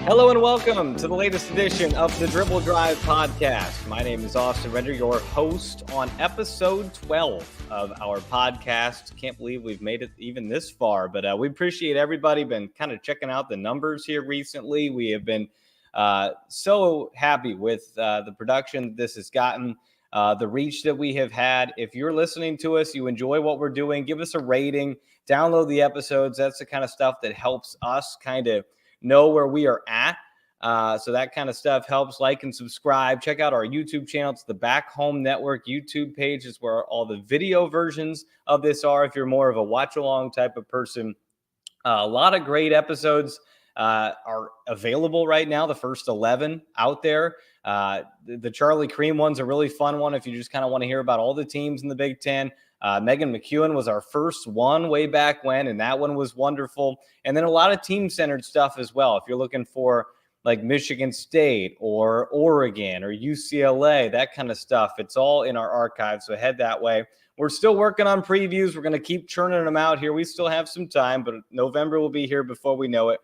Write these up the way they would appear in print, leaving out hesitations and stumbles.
Hello and welcome to the latest edition of the Dribble Drive podcast. My name is Austin Render, your host on episode 12 of our podcast. Can't believe we've made it even this far, but we appreciate everybody been kind of checking out the numbers here recently. We have been so happy with the production this has gotten, the reach that we have had. If you're listening to us, you enjoy what we're doing, give us a rating, download the episodes. That's the kind of stuff that helps us kind of know where we are at. So that kind of stuff helps. Like and subscribe. Check out our YouTube channel. It's the Back Home Network YouTube page is where all the video versions of this are. If you're more of a watch along type of person, a lot of great episodes are available right now. The first 11 out there. The Charlie Cream one's a really fun one if you just kind of want to hear about all the teams in the Big Ten. Megan McEwen was our first one way back when, and that one was wonderful. And then a lot of team-centered stuff as well. If you're looking for like Michigan State or Oregon or UCLA, that kind of stuff, it's all in our archive, so head that way. We're still working on previews. We're going to keep churning them out here. We still have some time, but November will be here before we know it.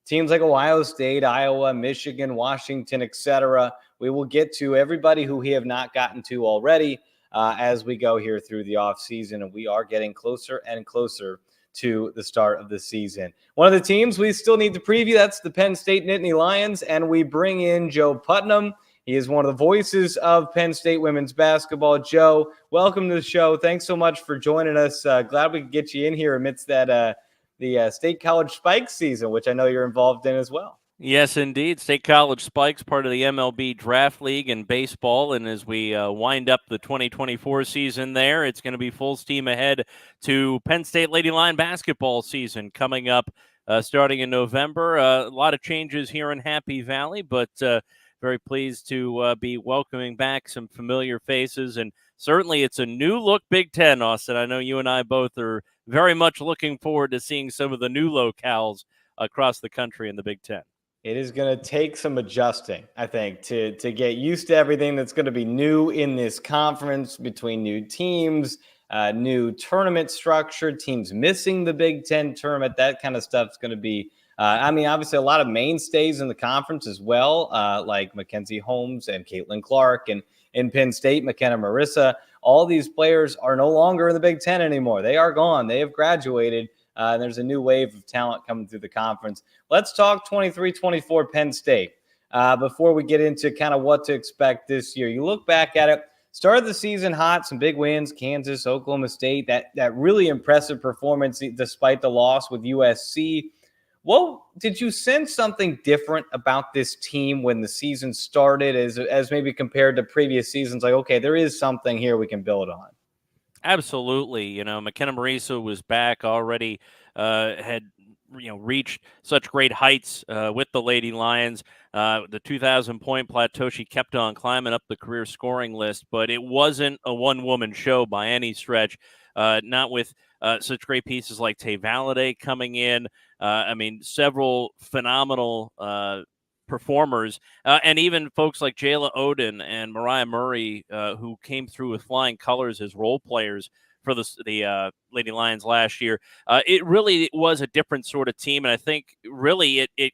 Teams like Ohio State, Iowa, Michigan, Washington, etc. We will get to everybody who we have not gotten to already as we go here through the offseason, and we are getting closer and closer to the start of the season. One of the teams we still need to preview, that's the Penn State Nittany Lions, and we bring in Joe Putnam. He is one of the voices of Penn State women's basketball. Joe, welcome to the show. Thanks so much for joining us. Glad we could get you in here amidst that the State College Spikes season, which I know you're involved in as well. Yes, indeed. State College Spikes, part of the MLB Draft League in baseball. And as we wind up the 2024 season there, it's going to be full steam ahead to Penn State Lady Lion basketball season coming up starting in November. A lot of changes here in Happy Valley, but very pleased to be welcoming back some familiar faces. And certainly it's a new look Big Ten, Austin. I know you and I both are very much looking forward to seeing some of the new locales across the country in the Big Ten. It is going to take some adjusting, I think, to get used to everything that's going to be new in this conference between new teams, new tournament structure, teams missing the Big Ten tournament. That kind of stuff is going to be, obviously a lot of mainstays in the conference as well, like Mackenzie Holmes and Caitlin Clark and in Penn State, McKenna Marissa. All these players are no longer in the Big Ten anymore. They are gone. They have graduated. And there's a new wave of talent coming through the conference. Let's talk 23-24 Penn State before we get into kind of what to expect this year. You look back at it, started the season hot, some big wins, Kansas, Oklahoma State, that really impressive performance despite the loss with USC. Well, did you sense something different about this team when the season started as maybe compared to previous seasons? Like, okay, there is something here we can build on. Absolutely. You know, McKenna Marissa was back already, had, reached such great heights with the Lady Lions. The 2,000-point plateau, she kept on climbing up the career scoring list, but it wasn't a one-woman show by any stretch, not with such great pieces like Tay Valladay coming in. Several phenomenal performers, and even folks like Jayla Oden and Mariah Murray, who came through with flying colors as role players for the Lady Lions last year. It really was a different sort of team, and I think really it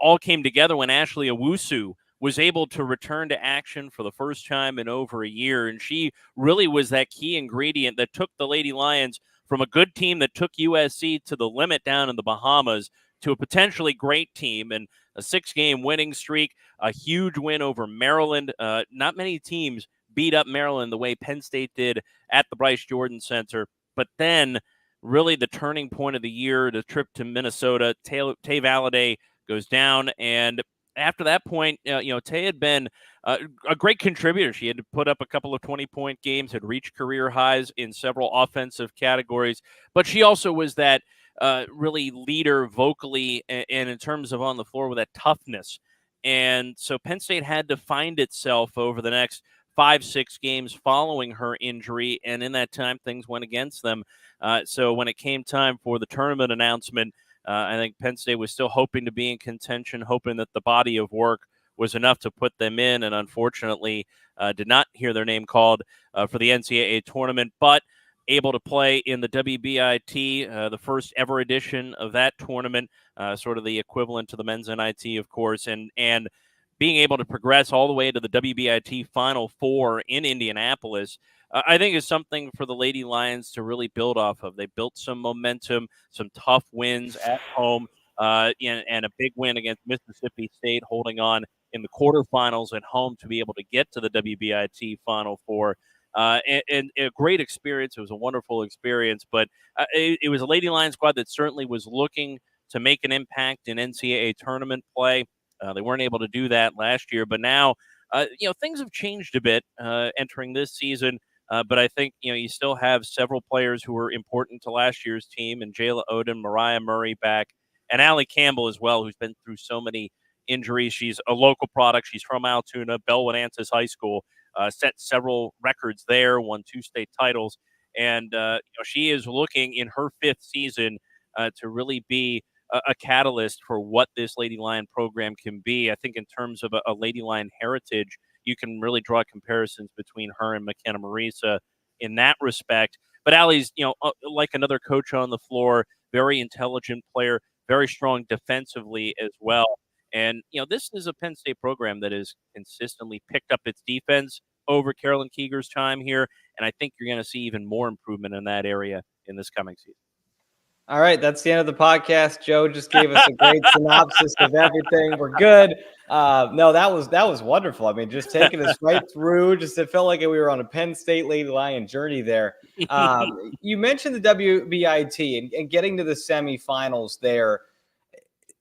all came together when Ashley Owusu was able to return to action for the first time in over a year, and she really was that key ingredient that took the Lady Lions from a good team that took USC to the limit down in the Bahamas to a potentially great team, and a 6-game winning streak, a huge win over Maryland. Not many teams beat up Maryland the way Penn State did at the Bryce Jordan Center. But then really the turning point of the year, the trip to Minnesota, Tay Valladay goes down. And after that point, Tay had been a great contributor. She had put up a couple of 20-point games, had reached career highs in several offensive categories. But she also was that really leader vocally and in terms of on the floor with that toughness. And so Penn State had to find itself over the next 5-6 games following her injury. And in that time, things went against them. So when it came time for the tournament announcement, I think Penn State was still hoping to be in contention, hoping that the body of work was enough to put them in, and unfortunately did not hear their name called for the NCAA tournament. But able to play in the WBIT, the first ever edition of that tournament, sort of the equivalent to the men's NIT, of course, and being able to progress all the way to the WBIT Final Four in Indianapolis, I think is something for the Lady Lions to really build off of. They built some momentum, some tough wins at home, and a big win against Mississippi State, holding on in the quarterfinals at home to be able to get to the WBIT Final Four. And a great experience. It was a wonderful experience, but it was a Lady Lions squad that certainly was looking to make an impact in NCAA tournament play. They weren't able to do that last year, but now, things have changed a bit entering this season. But I think, you still have several players who were important to last year's team, and Jayla Odom, Mariah Murray back, and Allie Campbell as well, who's been through so many injuries. She's a local product. She's from Altoona, Bellwood Antis High School, set several records there, won 2 state titles. And, she is looking in her 5th season to really be a catalyst for what this Lady Lion program can be. I think in terms of a Lady Lion heritage, you can really draw comparisons between her and McKenna Marisa in that respect. But Allie's, like another coach on the floor, very intelligent player, very strong defensively as well. And, this is a Penn State program that has consistently picked up its defense over Carolyn Keeger's time here. And I think you're going to see even more improvement in that area in this coming season. All right, that's the end of the podcast. Joe just gave us a great synopsis of everything. We're good. No, that was wonderful. I mean, just taking us right through. Just it felt like we were on a Penn State Lady Lion journey there. You mentioned the WBIT and getting to the semifinals there.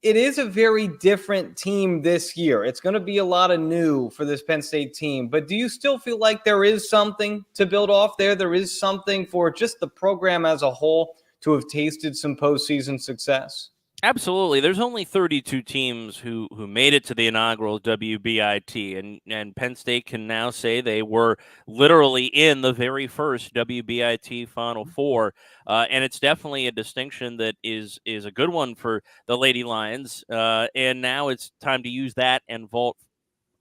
It is a very different team this year. It's going to be a lot of new for this Penn State team. But do you still feel like there is something to build off there? There is something for just the program as a whole to have tasted some postseason success? Absolutely. There's only 32 teams who made it to the inaugural WBIT, and Penn State can now say they were literally in the very first WBIT Final Four, and it's definitely a distinction that is a good one for the Lady Lions, and now it's time to use that and vault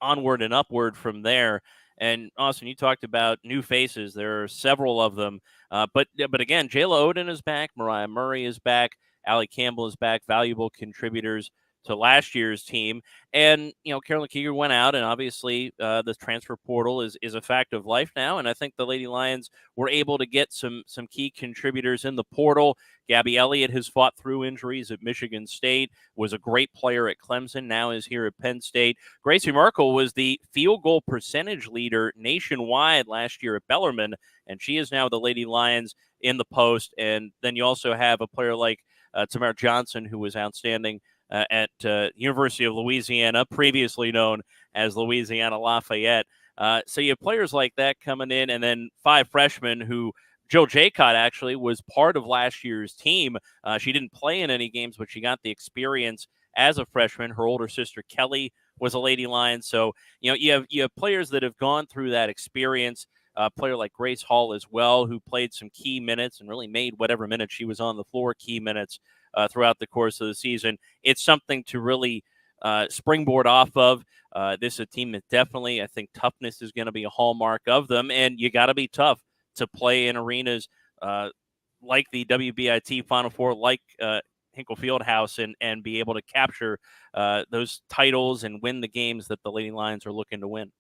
onward and upward from there. And Austin, you talked about new faces. There are several of them. But again, Jayla Odom is back. Mariah Murray is back. Allie Campbell is back. Valuable contributors to last year's team. And, Carolyn Keeger went out, and obviously the transfer portal is a fact of life now. And I think the Lady Lions were able to get some key contributors in the portal. Gabby Elliott has fought through injuries at Michigan State, was a great player at Clemson, now is here at Penn State. Gracie Merkel was the field goal percentage leader nationwide last year at Bellarmine, and she is now the Lady Lions in the post. And then you also have a player like Tamara Johnson, who was outstanding at University of Louisiana, previously known as Louisiana Lafayette. So you have players like that coming in, and then 5 freshmen who Jill Jaycott actually was part of last year's team. She didn't play in any games, but she got the experience as a freshman. Her older sister Kelly was a Lady Lion. So, you have players that have gone through that experience. A player like Grace Hall as well, who played some key minutes and really made whatever minutes she was on the floor key minutes throughout the course of the season. It's something to really springboard off of. This is a team that definitely, I think, toughness is going to be a hallmark of them, and you got to be tough to play in arenas like the WBIT Final Four, like Hinkle Fieldhouse, and be able to capture those titles and win the games that the Lady Lions are looking to win.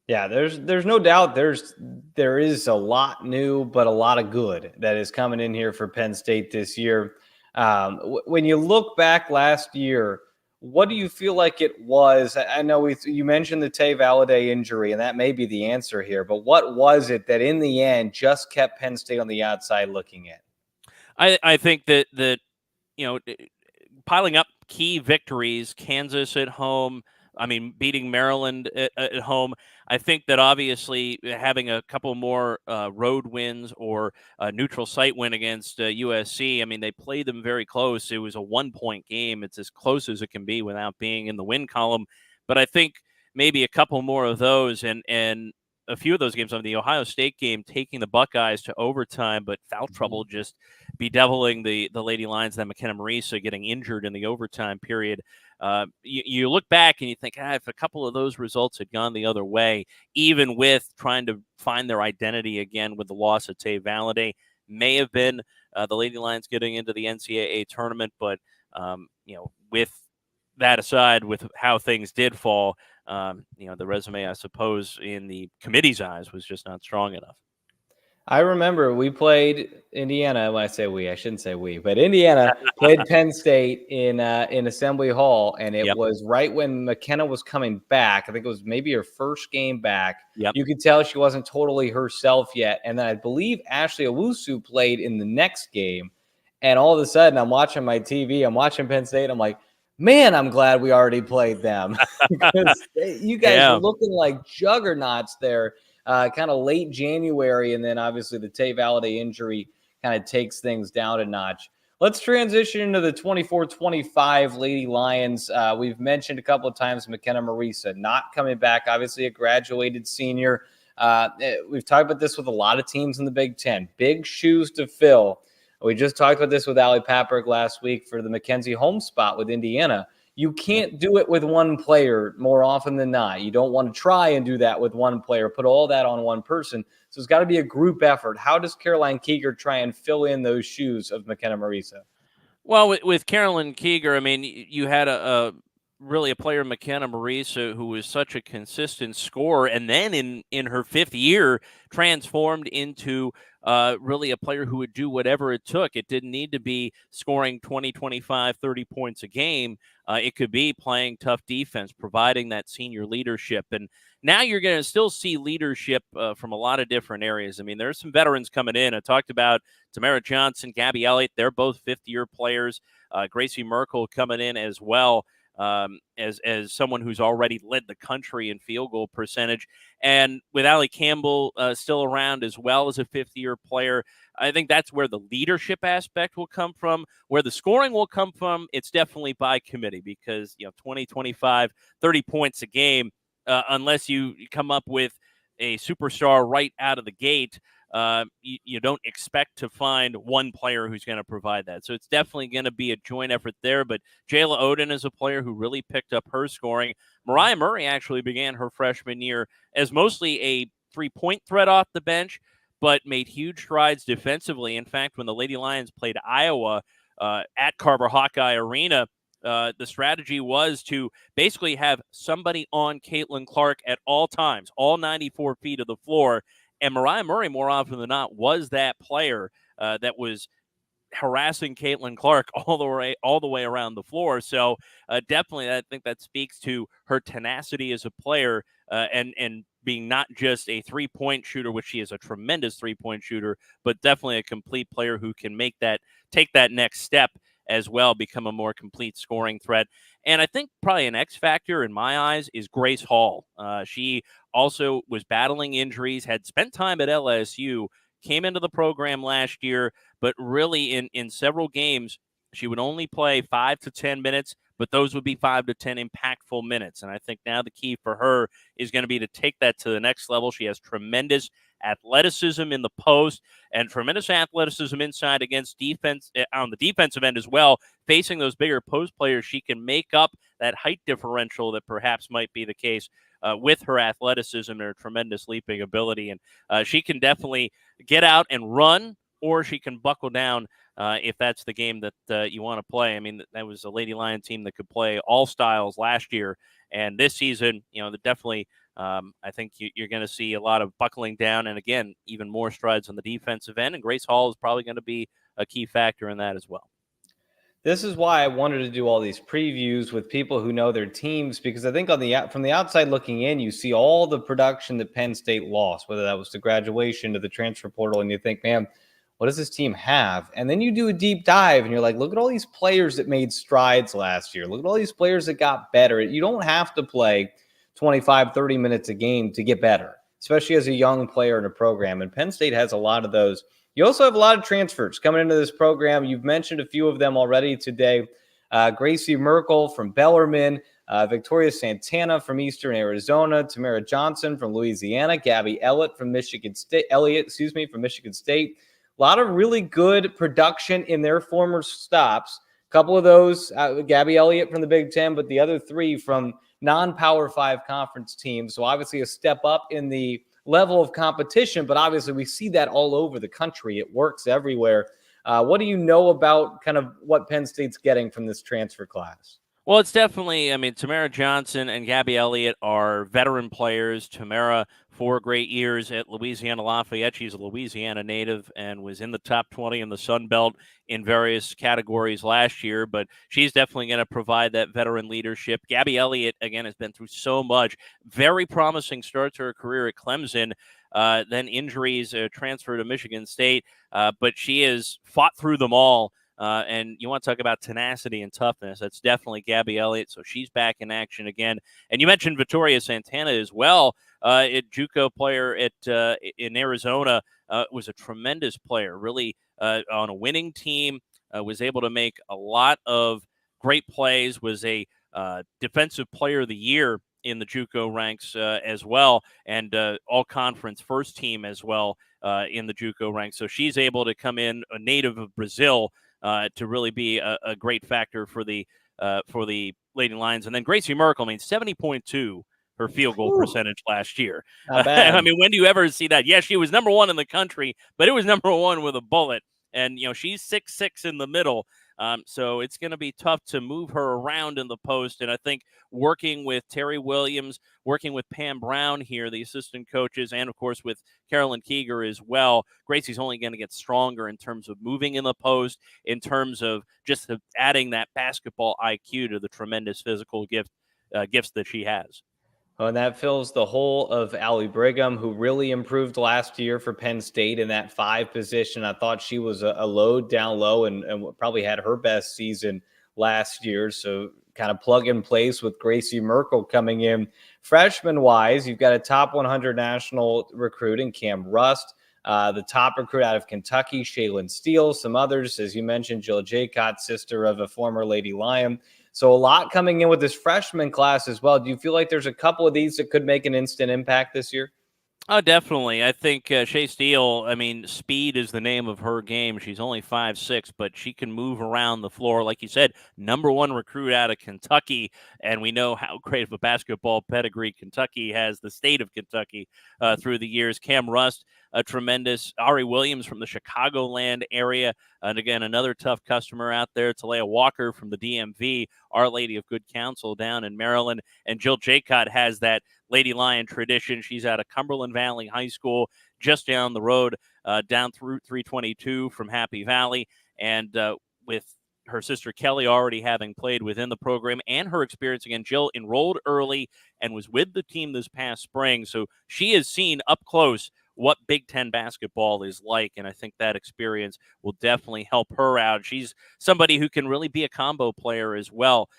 Yeah, there's no doubt there is a lot new, but a lot of good that is coming in here for Penn State this year. When you look back last year, what do you feel like it was? I know you mentioned the Tay Valladay injury, and that may be the answer here, but what was it that in the end just kept Penn State on the outside looking in? I think that piling up key victories, Kansas at home, beating Maryland at home. I think that obviously having a couple more road wins or a neutral site win against USC, they played them very close. It was a 1-point game. It's as close as it can be without being in the win column. But I think maybe a couple more of those and a few of those games, on the Ohio State game, taking the Buckeyes to overtime, but foul trouble just bedeviling the Lady Lions. Then McKenna Marisa getting injured in the overtime period. You look back and you think, if a couple of those results had gone the other way, even with trying to find their identity again with the loss of Tay Valladay, may have been the Lady Lions getting into the NCAA tournament. But, with that aside, with how things did fall, the resume, I suppose, in the committee's eyes was just not strong enough. I remember we played Indiana. When I say we, I shouldn't say we, but Indiana played Penn State in Assembly Hall, and it was right when McKenna was coming back. I think it was maybe her first game back. Yep. You could tell she wasn't totally herself yet. And then I believe Ashley Owusu played in the next game. And all of a sudden, I'm watching my TV. I'm watching Penn State. I'm like, man, I'm glad we already played them because you guys are looking like juggernauts there. Kind of late January, and then obviously the Tay Valladay injury kind of takes things down a notch. Let's transition into the 24-25 Lady Lions. We've mentioned a couple of times McKenna Marisa not coming back, obviously a graduated senior. We've talked about this with a lot of teams in the Big Ten. Big shoes to fill. We just talked about this with Allie Papberg last week for the Mackenzie Holmes spot with Indiana. You can't do it with one player more often than not. You don't want to try and do that with one player, put all that on one person. So it's got to be a group effort. How does Caroline Keeger try and fill in those shoes of McKenna Marisa? Well, with Caroline Keeger, I mean, you had really a player, McKenna Marisa, who was such a consistent scorer, and then in her fifth year transformed into really a player who would do whatever it took. It didn't need to be scoring 20, 25, 30 points a game. It could be playing tough defense, providing that senior leadership. And now you're going to still see leadership from a lot of different areas. I mean, there's some veterans coming in. I talked about Tamara Johnson, Gabby Elliott. They're both fifth-year players. Gracie Merkel coming in as well. As someone who's already led the country in field goal percentage. And with Allie Campbell still around as well as a fifth-year player, I think that's where the leadership aspect will come from. Where the scoring will come from, it's definitely by committee because, 20, 25, 30 points a game, unless you come up with a superstar right out of the gate, you don't expect to find one player who's going to provide that. So it's definitely going to be a joint effort there. But Jayla Oden is a player who really picked up her scoring. Mariah Murray actually began her freshman year as mostly a three-point threat off the bench, but made huge strides defensively. In fact, when the Lady Lions played Iowa at Carver Hawkeye Arena, the strategy was to basically have somebody on Caitlin Clark at all times, all 94 feet of the floor. And Mariah Murray, more often than not, was that player that was harassing Caitlin Clark all the way around the floor. So definitely, I think that speaks to her tenacity as a player and being not just a three-point shooter, which she is a tremendous three-point shooter, but definitely a complete player who can take that next step as well, become a more complete scoring threat. And I think probably an X factor in my eyes is Grace Hall. She also was battling injuries, had spent time at LSU, came into the program last year, but really in several games, she would only play 5 to 10 minutes, but those would be 5 to 10 impactful minutes. And I think now the key for her is going to be to take that to the next level. She has tremendous athleticism in the post and tremendous athleticism inside against defense on the defensive end as well. Facing those bigger post players, she can make up that height differential that perhaps might be the case with her athleticism and her tremendous leaping ability. And she can definitely get out and run, or she can buckle down if that's the game that you want to play. I mean, that was a Lady Lion team that could play all styles last year. And this season, definitely I think you're going to see a lot of buckling down and, again, even more strides on the defensive end. And Grace Hall is probably going to be a key factor in that as well. This is why I wanted to do all these previews with people who know their teams, because I think from the outside looking in, you see all the production that Penn State lost, whether that was to graduation, to the transfer portal, and you think, man, what does this team have? And then you do a deep dive and you're like, look at all these players that made strides last year. Look at all these players that got better. You don't have to play 25, 30 minutes a game to get better, especially as a young player in a program. And Penn State has a lot of those. You also have a lot of transfers coming into this program. You've mentioned a few of them already today. Gracie Merkel from Bellarmine, Victoria Santana from Eastern Arizona, Tamara Johnson from Louisiana, Gabby Elliott from Michigan State. From Michigan State. A lot of really good production in their former stops. A couple of those, Gabby Elliott from the Big Ten, but the other three from non-Power 5 conference teams. So obviously a step up in the level of competition, but obviously we see that all over the country. It works everywhere. What do you know about kind of what Penn State's getting from this transfer class? Well, it's definitely, Tamara Johnson and Gabby Elliott are veteran players. Tamara, 4 great years at Louisiana Lafayette. She's a Louisiana native and was in the top 20 in the Sun Belt in various categories last year, but she's definitely going to provide that veteran leadership. Gabby Elliott, again, has been through so much. Very promising start to her career at Clemson. Then injuries, transfer to Michigan State, but she has fought through them all. And you want to talk about tenacity and toughness. That's definitely Gabby Elliott. So she's back in action again. And you mentioned Victoria Santana as well. A JUCO player in Arizona, was a tremendous player, really on a winning team, was able to make a lot of great plays, was a defensive player of the year in the JUCO ranks as well, and all-conference first team as well in the JUCO ranks. So she's able to come in, a native of Brazil, to really be a great factor for the Lady Lions. And then Gracie Merkel, 70.2 her field goal percentage last year. Not bad. When do you ever see that? Yeah, she was number 1 in the country, but it was number 1 with a bullet. And, she's 6'6" in the middle. So it's going to be tough to move her around in the post. And I think working with Terry Williams, working with Pam Brown here, the assistant coaches, and of course with Carolyn Keeger as well, Gracie's only going to get stronger in terms of moving in the post, in terms of just adding that basketball IQ to the tremendous physical gifts that she has. Oh, and that fills the hole of Allie Brigham, who really improved last year for Penn State in that 5 position. I thought she was a load down low and probably had her best season last year. So kind of plug in place with Gracie Merkel coming in. Freshman-wise, you've got a top 100 national recruit in Cam Rust, the top recruit out of Kentucky, Shaylin Steele, some others, as you mentioned, Jill Jaycott, sister of a former Lady Lion. So a lot coming in with this freshman class as well. Do you feel like there's a couple of these that could make an instant impact this year? Oh, definitely. I think Shea Steele, speed is the name of her game. She's only 5'6", but she can move around the floor. Like you said, number 1 recruit out of Kentucky, and we know how great of a basketball pedigree Kentucky has, the state of Kentucky, through the years. Cam Rust, a tremendous. Ari Williams from the Chicagoland area, and again, another tough customer out there. Talia Walker from the DMV, Our Lady of Good Counsel down in Maryland, and Jill Jaycott has that Lady Lion tradition. She's out of Cumberland Valley High School, just down the road, down through 322 from Happy Valley. And with her sister Kelly already having played within the program and her experience, again, Jill enrolled early and was with the team this past spring. So she has seen up close what Big Ten basketball is like, and I think that experience will definitely help her out. She's somebody who can really be a combo player as well.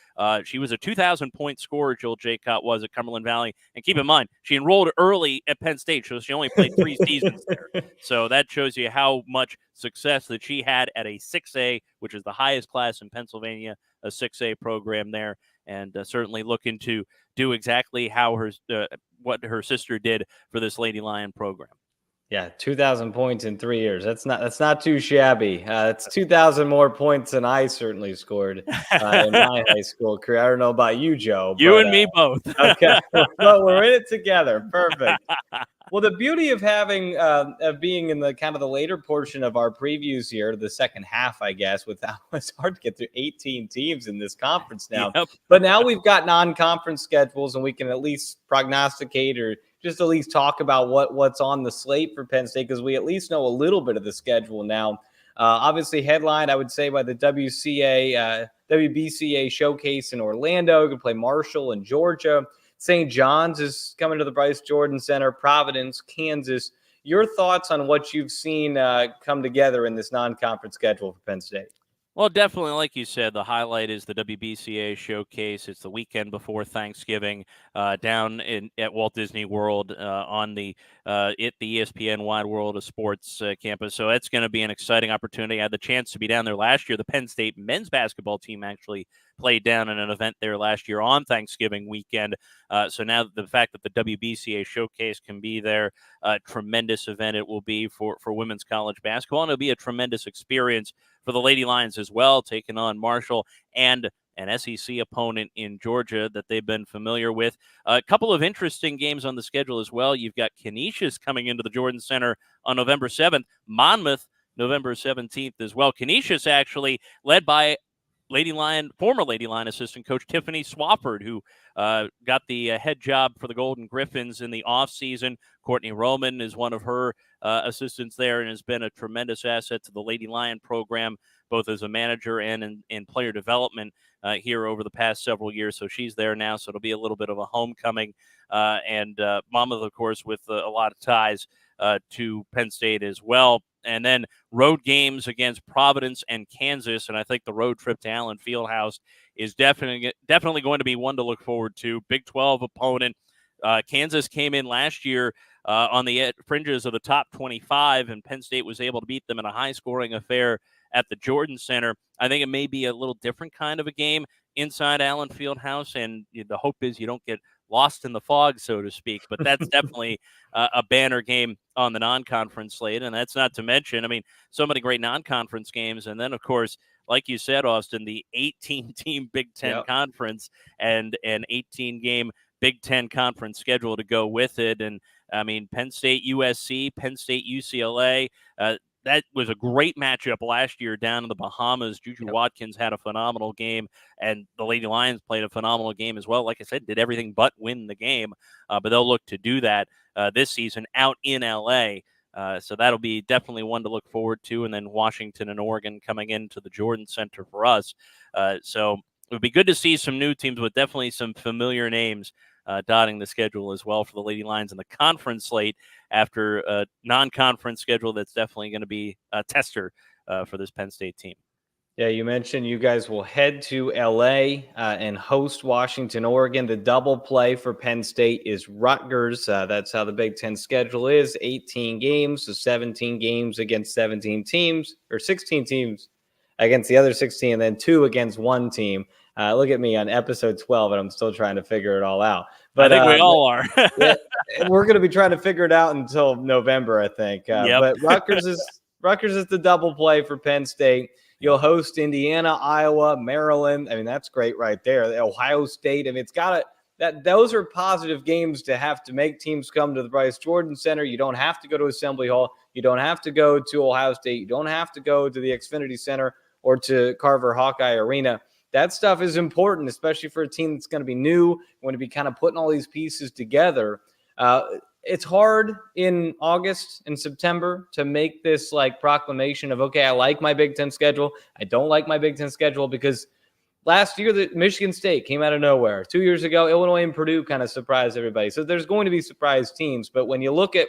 She was a 2,000-point scorer, Jill Jaycott was at Cumberland Valley, and keep in mind, she enrolled early at Penn State, so she only played 3 seasons there. So that shows you how much success that she had at a 6A, which is the highest class in Pennsylvania, a 6A program there, and certainly looking to do exactly how what her sister did for this Lady Lion program. Yeah, 2,000 points in 3 years. That's not too shabby. It's 2,000 more points than I certainly scored in my high school career. I don't know about you, Joe. You and me both. Okay, well, we're in it together. Perfect. Well, the beauty of having of being in the kind of the later portion of our previews here, the second half, I guess, it's hard to get through 18 teams in this conference now. Yep. But now we've got non-conference schedules, and we can at least prognosticate or just at least talk about what's on the slate for Penn State, because we at least know a little bit of the schedule now. Obviously, headlined, I would say, by the WBCA showcase in Orlando. You can play Marshall in Georgia. St. John's is coming to the Bryce Jordan Center. Providence, Kansas. Your thoughts on what you've seen come together in this non-conference schedule for Penn State? Well, definitely, like you said, the highlight is the WBCA showcase. It's the weekend before Thanksgiving, down at Walt Disney World on the ESPN Wide World of Sports campus. So it's going to be an exciting opportunity. I had the chance to be down there last year. The Penn State men's basketball team actually played down in an event there last year on Thanksgiving weekend. So now the fact that the WBCA showcase can be there, tremendous event it will be for women's college basketball, and it'll be a tremendous experience for the Lady Lions as well, taking on Marshall and an SEC opponent in Georgia that they've been familiar with. A couple of interesting games on the schedule as well. You've got Canisius coming into the Jordan Center on November 7th, Monmouth November 17th as well. Canisius actually led by former Lady Lion assistant coach Tiffany Swafford, who got the head job for the Golden Griffins in the offseason. Courtney Roman is one of her assistants there and has been a tremendous asset to the Lady Lion program, both as a manager and in player development here over the past several years. So she's there now, so it'll be a little bit of a homecoming. And Monmouth, of course, with a lot of ties to Penn State as well. And then road games against Providence and Kansas. And I think the road trip to Allen Fieldhouse is definitely going to be one to look forward to. Big 12 opponent. Kansas came in last year on the fringes of the top 25, and Penn State was able to beat them in a high-scoring affair at the Jordan Center. I think it may be a little different kind of a game inside Allen Fieldhouse, and the hope is you don't get lost in the fog, so to speak. But that's definitely a banner game on the non-conference slate, and that's not to mention, I mean, so many great non-conference games. And then, of course, like you said, Austin, the 18-team Big Ten conference and an 18-game Big Ten conference schedule to go with it. And, I mean, Penn State, USC, Penn State, UCLA, that was a great matchup last year down in the Bahamas. Juju Watkins had a phenomenal game, and the Lady Lions played a phenomenal game as well. Like I said, did everything but win the game, but they'll look to do that this season out in L.A., so that'll be definitely one to look forward to. And then Washington and Oregon coming into the Jordan Center for us. So it would be good to see some new teams with definitely some familiar names dotting the schedule as well for the Lady Lions in the conference slate after a non-conference schedule that's definitely going to be a tester for this Penn State team. Yeah, you mentioned you guys will head to LA and host Washington, Oregon. The double play for Penn State is Rutgers. That's how the Big Ten schedule is, 18 games, so 17 games against 17 teams, or 16 teams against the other 16, and then 2 against one team. Look at me on episode 12, and I'm still trying to figure it all out. But I think we all are. Yeah, we're going to be trying to figure it out until November, I think. But Rutgers is the double play for Penn State. You'll host Indiana, Iowa, Maryland. I mean, that's great right there. Ohio State. I mean, those are positive games to have to make teams come to the Bryce Jordan Center. You don't have to go to Assembly Hall. You don't have to go to Ohio State. You don't have to go to the Xfinity Center or to Carver Hawkeye Arena. That stuff is important, especially for a team that's going to be new, going to be kind of putting all these pieces together. It's hard in August and September to make this like proclamation of, okay, I like my Big Ten schedule. I don't like my Big Ten schedule, because last year, the Michigan State came out of nowhere. 2 years ago, Illinois and Purdue kind of surprised everybody. So there's going to be surprise teams. But when you look at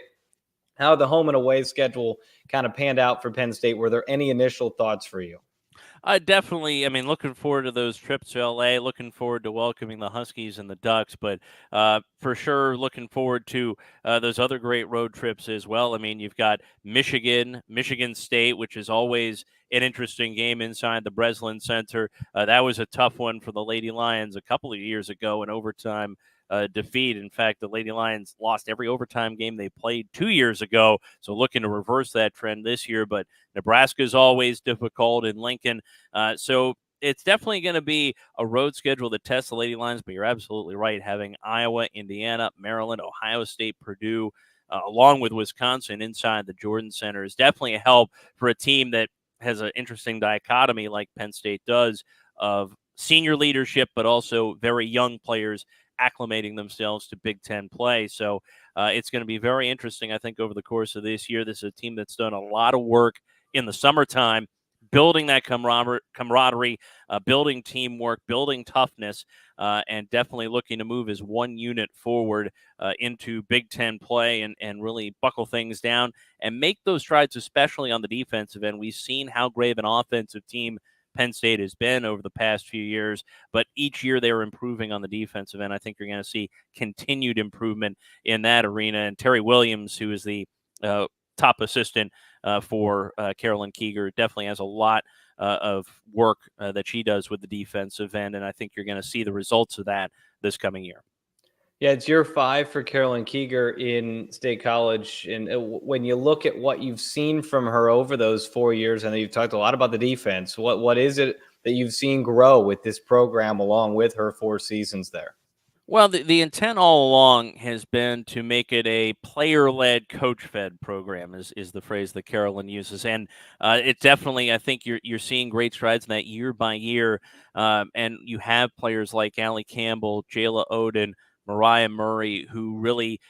how the home and away schedule kind of panned out for Penn State, were there any initial thoughts for you? Definitely. I mean, looking forward to those trips to LA, looking forward to welcoming the Huskies and the Ducks, but for sure looking forward to those other great road trips as well. I mean, you've got Michigan State, which is always an interesting game inside the Breslin Center. That was a tough one for the Lady Lions a couple of years ago in overtime defeat. In fact, the Lady Lions lost every overtime game they played 2 years ago, so looking to reverse that trend this year. But Nebraska is always difficult in Lincoln, so it's definitely going to be a road schedule that tests the Lady Lions. But you're absolutely right, having Iowa, Indiana, Maryland, Ohio State, Purdue, along with Wisconsin inside the Jordan Center is definitely a help for a team that has an interesting dichotomy like Penn State does of senior leadership, but also very young players acclimating themselves to Big Ten play. So it's going to be very interesting, I think, over the course of this year. This is a team that's done a lot of work in the summertime, building that camaraderie, building teamwork, building toughness, and definitely looking to move as one unit forward into Big Ten play and really buckle things down and make those strides, especially on the defensive end. We've seen how great of an offensive team Penn State has been over the past few years, but each year they were improving on the defensive end. I think you're going to see continued improvement in that arena. And Terry Williams, who is the top assistant for Carolyn Keeger, definitely has a lot of work that she does with the defensive end, and I think you're going to see the results of that this coming year. Yeah, it's year 5 for Carolyn Keeger in State College. And when you look at what you've seen from her over those 4 years, I know you've talked a lot about the defense. What is it that you've seen grow with this program along with her 4 seasons there? Well, the intent all along has been to make it a player-led, coach-fed program, is the phrase that Carolyn uses, and it definitely, I think you're seeing great strides in that year by year, and you have players like Allie Campbell, Jayla Oden, Mariah Murray, who really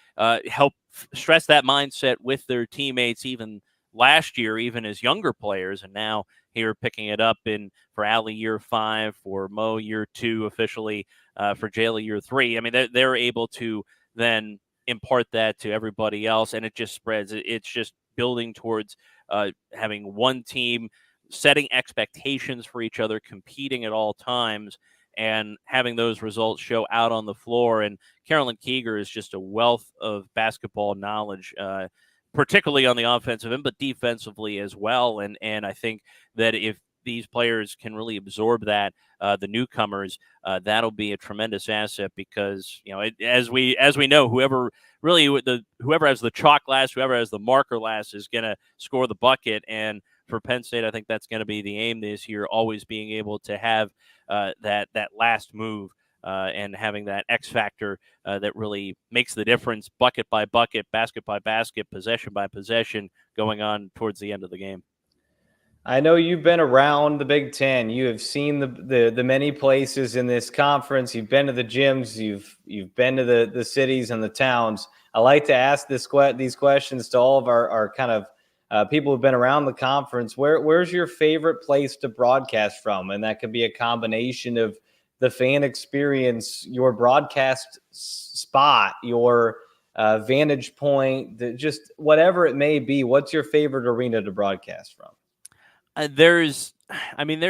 help stress that mindset with their teammates even last year, even as younger players, and now here picking it up for Allie year 5, for Mo year 2 officially, for Jayla year 3. I mean, they're able to then impart that to everybody else, and it just spreads. It's just building towards having one team, setting expectations for each other, competing at all times, and having those results show out on the floor. And Carolyn Keeger is just a wealth of basketball knowledge, particularly on the offensive end, but defensively as well. And I think that if these players can really absorb that, the newcomers, that'll be a tremendous asset because, as we know, whoever has the chalk last, whoever has the marker last is going to score the bucket. And for Penn State, I think that's going to be the aim this year, always being able to have that last move and having that X factor that really makes the difference, bucket by bucket, basket by basket, possession by possession, going on towards the end of the game. I know you've been around the Big Ten. You have seen the many places in this conference. You've been to the gyms. You've been to the cities and the towns. I like to ask these questions to all of our kind of people who've been around the conference. Where's your favorite place to broadcast from? And that could be a combination of the fan experience, your broadcast spot, your vantage point, just whatever it may be. What's your favorite arena to broadcast from? There's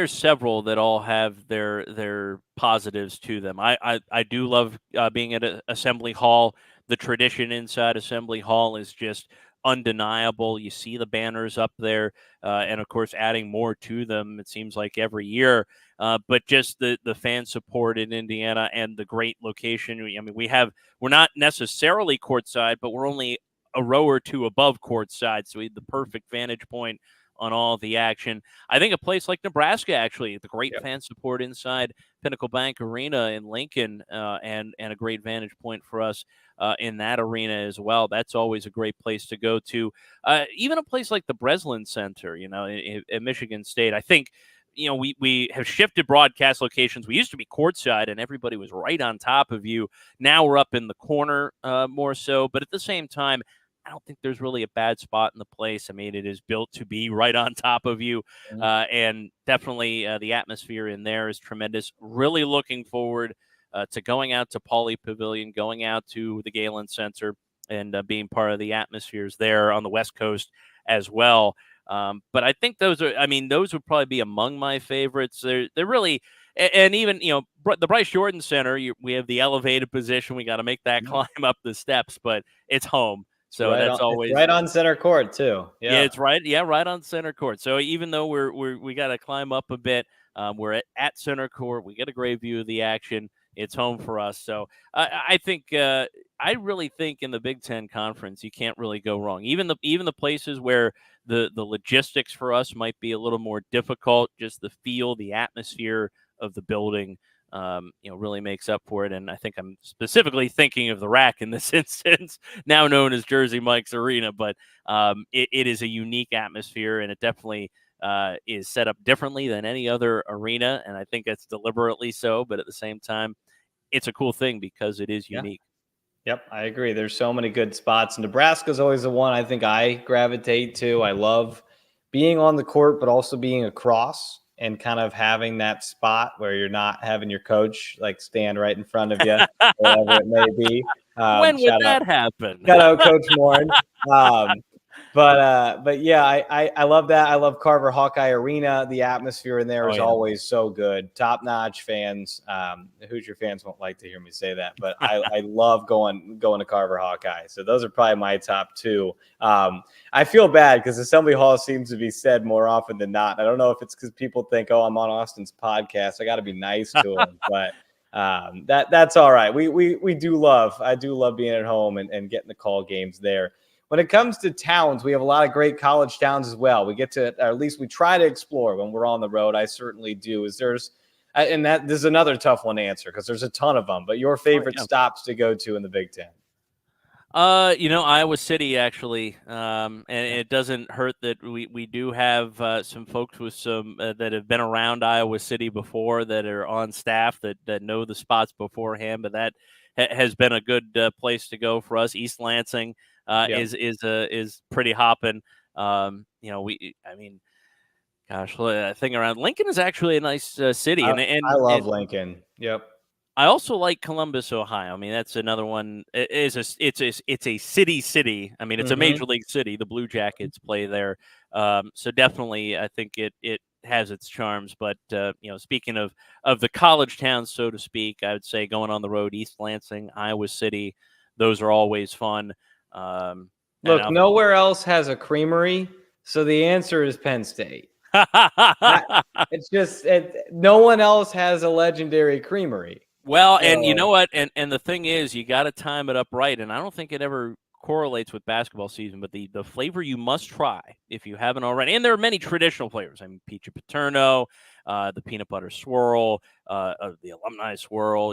several that all have their positives to them. I do love being at Assembly Hall. The tradition inside Assembly Hall is just undeniable. You see the banners up there, and of course, adding more to them. It seems like every year, but just the fan support in Indiana and the great location. I mean, we're not necessarily courtside, but we're only a row or two above courtside, so we have the perfect vantage point on all the action. I think a place like Nebraska, actually, the great fan support inside Pinnacle Bank Arena in Lincoln, and a great vantage point for us in that arena as well. That's always a great place to go to. Even a place like the Breslin Center, at Michigan State. I think, we have shifted broadcast locations. We used to be courtside and everybody was right on top of you. Now we're up in the corner more so, but at the same time, I don't think there's really a bad spot in the place. I mean, it is built to be right on top of you. And definitely the atmosphere in there is tremendous. Really looking forward to going out to Pauley Pavilion, going out to the Galen Center, and being part of the atmospheres there on the West Coast as well. But I think those would probably be among my favorites. They're really, and even, the Bryce Jordan Center, we have the elevated position. We got to make that climb up the steps, but it's home. So that's always right on center court too. Yeah, it's right. Yeah, right on center court. So even though we got to climb up a bit, we're at center court. We get a great view of the action. It's home for us. So I think I really think in the Big Ten Conference you can't really go wrong. Even the places where the logistics for us might be a little more difficult, just the feel, the atmosphere of the building, really makes up for it. And I think I'm specifically thinking of the Rack in this instance, now known as Jersey Mike's Arena. But it is a unique atmosphere, and it definitely is set up differently than any other arena. And I think that's deliberately so. But at the same time, it's a cool thing because it is unique. Yep, I agree. There's so many good spots. Nebraska's always the one I think I gravitate to. I love being on the court, but also being across and kind of having that spot where you're not having your coach like stand right in front of you, whatever it may be. When would that happen? Shout out Coach Morin. But yeah, I love that. I love Carver Hawkeye Arena. The atmosphere in there is always so good. Top notch fans. Hoosier fans won't like to hear me say that, but I love going to Carver Hawkeye. So those are probably my top two. I feel bad because Assembly Hall seems to be said more often than not. I don't know if it's because people think, oh, I'm on Austin's podcast, I got to be nice to them, but that's all right. I do love being at home and getting to call games there. When it comes to towns, we have a lot of great college towns as well. We get to, or at least we try to explore when we're on the road. I certainly do. This is another tough one to answer because there's a ton of them. But your favorite stops to go to in the Big Ten? Iowa City, actually, and it doesn't hurt that we do have some folks with some that have been around Iowa City before that are on staff that know the spots beforehand. But that has been a good place to go for us. East Lansing is pretty hopping. I think around Lincoln is actually a nice city, and I love Lincoln. Yep. I also like Columbus, Ohio. I mean, that's another one. It's a city. I mean, it's a major league city. The Blue Jackets play there, so definitely, I think it has its charms. But speaking of the college towns, so to speak, I would say going on the road, East Lansing, Iowa City, those are always fun. Look, nowhere else has a Creamery, so the answer is Penn State. It's just no one else has a legendary Creamery. Well, and you know what? And the thing is, you got to time it up right. And I don't think it ever correlates with basketball season, but the flavor you must try if you haven't already. And there are many traditional flavors. I mean, peach paterno, the peanut butter swirl, the alumni swirl.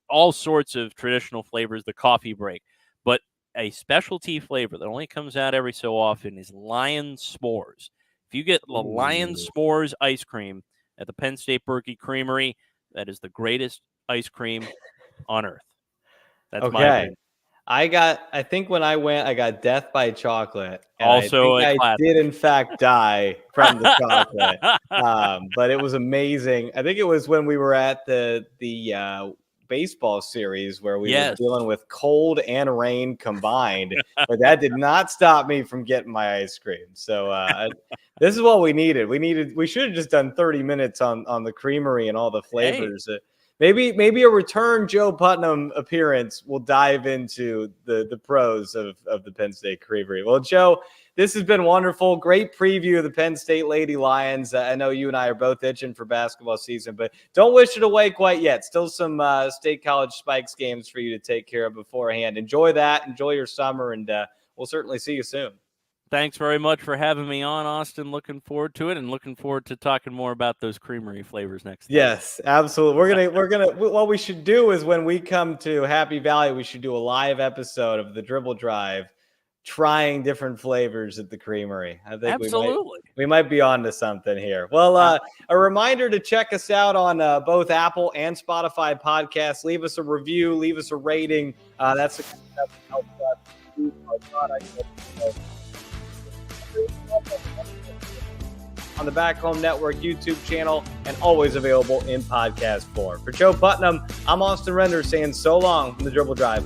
All sorts of traditional flavors. The coffee break, but a specialty flavor that only comes out every so often is Lion S'mores. If you get the Lion S'mores ice cream at the Penn State Berkey Creamery, that is the greatest ice cream on earth. That's my opinion. I think when I went, I got Death by Chocolate. Also, I did in fact die from the chocolate, but it was amazing. I think it was when we were at the baseball series where we were dealing with cold and rain combined, but that did not stop me from getting my ice cream. So this is what we needed. We should have just done 30 minutes on the Creamery and all the flavors. Hey. Maybe a return Joe Putnam appearance will dive into the pros of the Penn State Creamery. Well, Joe, this has been wonderful. Great preview of the Penn State Lady Lions. I know you and I are both itching for basketball season, but don't wish it away quite yet. Still some State College Spikes games for you to take care of beforehand. Enjoy that. Enjoy your summer, and we'll certainly see you soon. Thanks very much for having me on, Austin. Looking forward to it, and looking forward to talking more about those Creamery flavors next time. Yes, absolutely. We're gonna. What we should do is when we come to Happy Valley, we should do a live episode of the Dribble Drive, trying different flavors at the Creamery. I think we might be on to something here. Well, a reminder to check us out on both Apple and Spotify podcasts. Leave us a review, leave us a rating. That's the kind of stuff that helps us do our product. On the Back Home Network YouTube channel and always available in podcast form. For Joe Putnam, I'm Austin Render saying so long from the Dribble Drive.